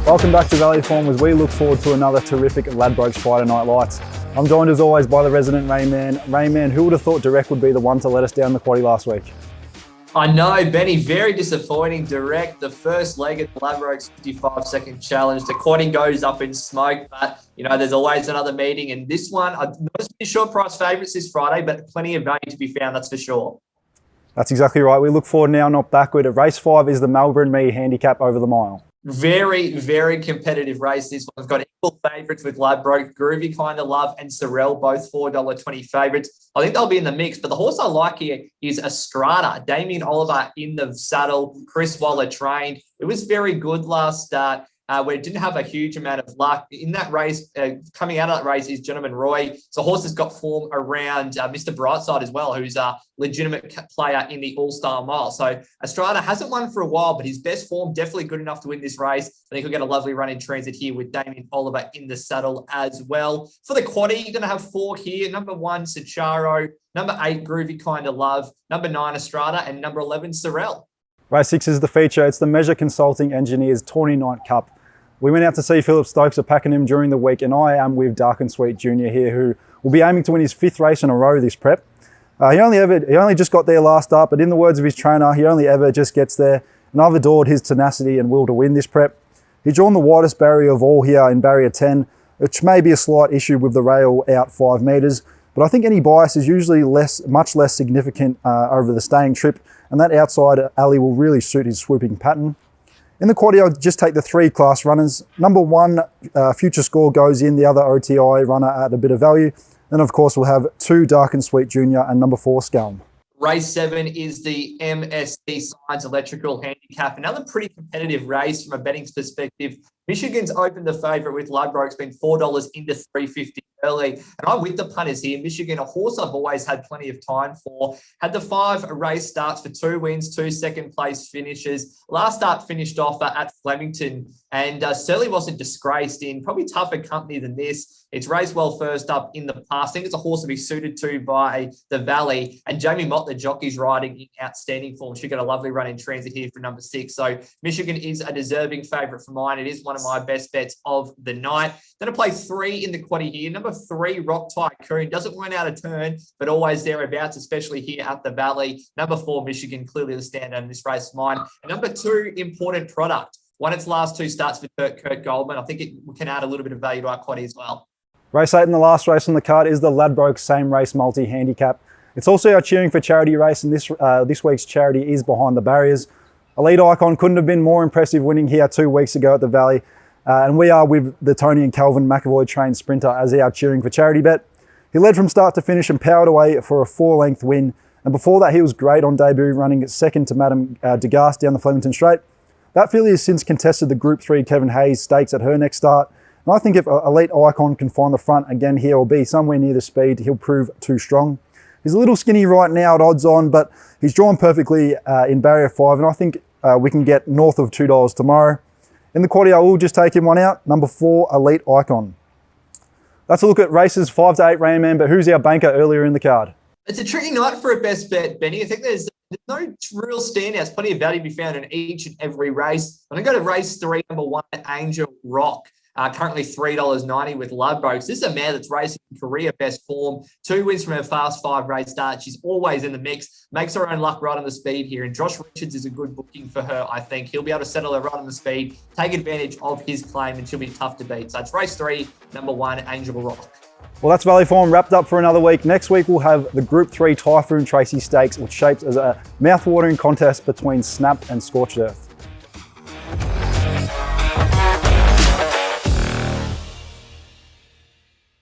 Welcome back to Valley Farm as we look forward to another terrific Ladbrokes Friday Night Lights. I'm joined as always by the resident Rayman. Rayman, who would have thought Direct would be the one to let us down the quaddie last week? I know, Benny, very disappointing. Direct, the first leg of the Ladbrokes 55-second challenge. The quaddie goes up in smoke, but, there's always another meeting. And this one, I'm not sure price favourites this Friday, but plenty of value to be found, that's for sure. That's exactly right. We look forward now, not backward. Race 5 is the Melbourne Handicap over the mile. Very, very competitive race. This one's got equal favourites with Ladbroke, Groovy Kind of Love and Sorrel, both $4.20 favourites. I think they'll be in the mix, but the horse I like here is Estrada. Damien Oliver in the saddle, Chris Waller trained. It was very good last start. Where it didn't have a huge amount of luck. In that race, coming out of that race is Gentleman Roy. So horse has got form around Mr. Brightside as well, who's a legitimate player in the All-Star Mile. So Estrada hasn't won for a while, but his best form definitely good enough to win this race. I think he'll get a lovely run in transit here with Damien Oliver in the saddle as well. For the quaddie, you're going to have 4 here. Number 1, Sicharo. Number 8, Groovy Kind of Love. Number 9, Estrada. And number 11, Sorrel. Race 6 is the feature. It's the Measure Consulting Engineers Tawny Night Cup. We went out to see Philip Stokes at Pakenham during the week, and I am with Dark and Sweet Jr. here, who will be aiming to win his 5th race in a row this prep. He only just got there last start, but in the words of his trainer, he only ever just gets there, and I've adored his tenacity and will to win this prep. He's drawn the widest barrier of all here in barrier 10, which may be a slight issue with the rail out 5 metres, but I think any bias is usually much less significant over the staying trip, and that outside alley will really suit his swooping pattern. In the quaddie, I'll just take the 3 class runners. Number 1, Future Score goes in, the other OTI runner at a bit of value. Then, of course, we'll have 2 Dark and Sweet Junior and number 4, Scalm. Race 7 is the MSC Science Electrical Handicap. Another pretty competitive race from a betting perspective. Michigan's opened the favourite with Ladbroke's been $4 into $3.50 early. And I'm with the punters here. Michigan, a horse I've always had plenty of time for. Had the 5 race starts for 2 wins, 2 second-place finishes. Last start finished off at Flemington and certainly wasn't disgraced in probably tougher company than this. It's raced well first up in the past. I think it's a horse to be suited to by the Valley. And Jamie Mott, the jockey's riding in outstanding form. She got a lovely run in transit here for number 6. So Michigan is a deserving favourite for mine. It is one of my best bets of the night. Then I play 3 in the quaddie here. Number 3, Rock Tycoon. Doesn't run out of turn, but always thereabouts, especially here at the Valley. Number 4, Michigan, clearly the standout in this race of mine. And number 2, Important Product. Won its last 2 starts for Kurt Goldman. I think it can add a little bit of value to our quaddie as well. Race 8 and the last race on the card is the Ladbroke Same Race Multi-Handicap. It's also our Cheering for Charity race, and this week's charity is Behind the Barriers. Elite Icon couldn't have been more impressive winning here 2 weeks ago at the Valley. And we are with the Tony and Calvin McAvoy trained sprinter as our Cheering for Charity bet. He led from start to finish and powered away for a 4-length win. And before that, he was great on debut, running second to Madame Degas down the Flemington Straight. That filly has since contested the Group 3 Kevin Hayes Stakes at her next start. And I think if Elite Icon can find the front again here or be somewhere near the speed, he'll prove too strong. He's a little skinny right now at odds on, but he's drawn perfectly in barrier 5, and I think we can get north of $2 tomorrow. In the quaddie, I will just take him one out. Number 4, Elite Icon. Let's look at races 5 to 8, Rayman, but who's our banker earlier in the card? It's a tricky night for a best bet, Benny. I think there's no real standouts. Plenty of value to be found in each and every race. I'm going to go to race 3, number 1, Angel Rock. Currently $3.90 with Ladbrokes. This is a mare that's racing in career best form. 2 wins from her fast 5 race start. She's always in the mix. Makes her own luck right on the speed here. And Josh Richards is a good booking for her, I think. He'll be able to settle her right on the speed, take advantage of his claim, and she'll be tough to beat. So it's race 3, number 1, Angel Rock. Well, that's Valley Farm wrapped up for another week. Next week, we'll have the Group 3 Typhoon Tracy Stakes, which shapes as a mouth-watering contest between Snap and Scorched Earth.